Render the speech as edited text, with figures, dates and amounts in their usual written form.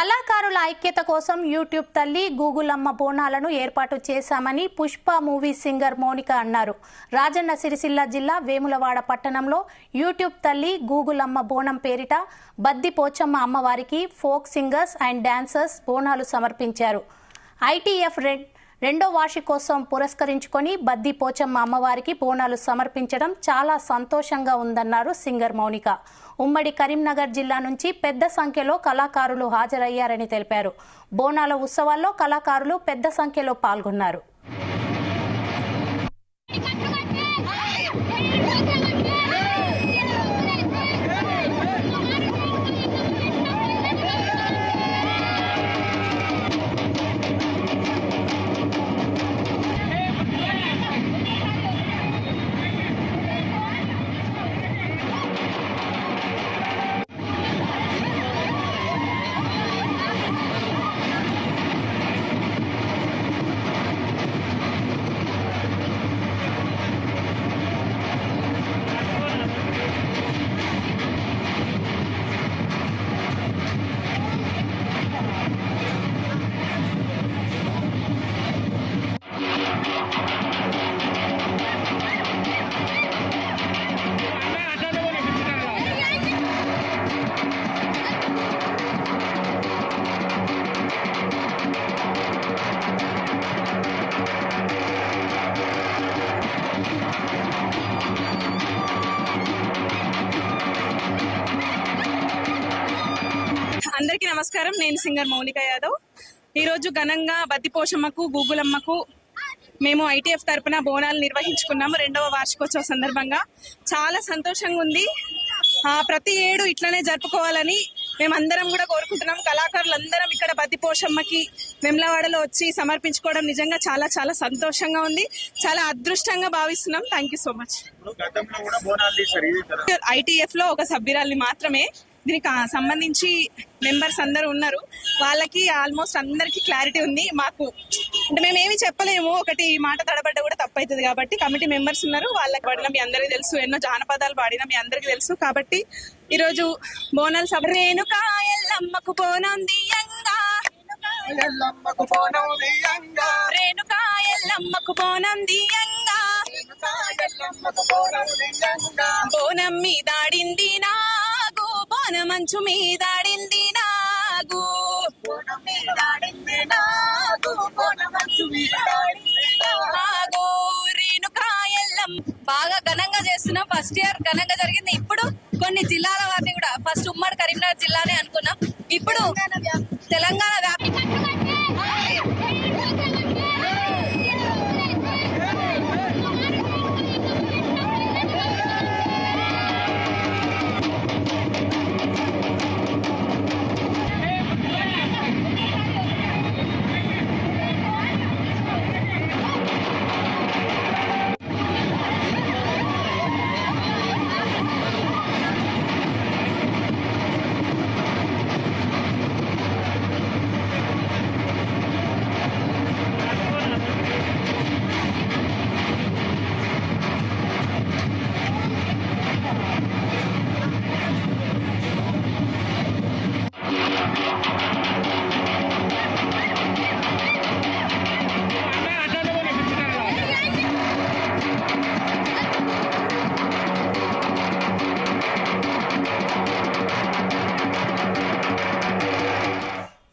కళాకారుల ఐక్యత కోసం యూట్యూబ్ తల్లి గూగుల్ అమ్మ బోనాలను ఏర్పాటు చేశామని పుష్ప మూవీ సింగర్ మౌనిక అన్నారు. రాజన్న సిరిసిల్ల జిల్లా వేములవాడ పట్టణంలో యూట్యూబ్ తల్లి గూగుల్ అమ్మ బోనం పేరిట బద్ది పోచమ్మ అమ్మవారికి folk singers and dancers Bonalu సమర్పించారు. ITF రెండో వార్షికోత్సవం పురస్కరించుకొని బద్ది పోచమ్మ అమ్మవారికి బోనాలు సమర్పించడం చాలా సంతోషంగా ఉందన్నారు సింగర్ మౌనిక. ఉమ్మడి కరీంనగర్ జిల్లా నుంచి పెద్ద సంఖ్యలో కళాకారులు హాజరయ్యారని తెలిపారు. బోనాల ఉత్సవాల్లో కళాకారులు పెద్ద సంఖ్యలో పాల్గొన్నారు. అందరికీ నమస్కారం. నేను సింగర్ మౌనిక యాదవ్. ఈరోజు ఘనంగా బద్ది పోషమ్మకు గూగులమ్మకు మేము ITF తరపున బోనాలు నిర్వహించుకున్నాము. 2వ వార్షికోత్సవ సందర్భంగా చాలా సంతోషంగా ఉంది. ప్రతి ఏడు ఇట్లనే జరుపుకోవాలని మేమందరం కూడా కోరుకుంటున్నాం. కళాకారులందరం ఇక్కడ బద్ది పోషమ్మకి వెమ్లవాడలో వచ్చి సమర్పించుకోవడం నిజంగా చాలా చాలా సంతోషంగా ఉంది. చాలా అదృష్టంగా భావిస్తున్నాం. Thank you so much. ITF లో ఒక సభ్యురాల్ని మాత్రమే. దీనికి సంబంధించి మెంబర్స్ అందరూ ఉన్నారు. వాళ్ళకి ఆల్మోస్ట్ అందరికి క్లారిటీ ఉంది. మాకు అంటే మేమేమి చెప్పలేము, ఒకటి మాట తడబడ్డ కూడా తప్పవుతుంది కాబట్టి కమిటీ మెంబర్స్ ఉన్నారు. వాళ్ళకి పాడిన మీ అందరికీ తెలుసు, ఎన్నో జానపదాలు పాడిన మీ అందరికీ తెలుసు. కాబట్టి ఈరోజు బోనాలు సభ రేణుకా ఎల్లమ్మకు బోనం దియంగా, రేణుకా ఎల్లమ్మకు బోనం దియంగా, బోనం మీదాడింది నాగు, బోనమంచు మీదాడింది నాగు, నాగు రేణుకా ఎల్లమ్మ. బాగా ఘనంగా చేస్తున్నాం. ఫస్ట్ ఇయర్ ఘనంగా జరిగింది. ఇప్పుడు కొన్ని జిల్లాల వారిని కూడా, ఫస్ట్ ఉమ్మడి కరీంనగర్ జిల్లానే అనుకున్నాం. ఇప్పుడు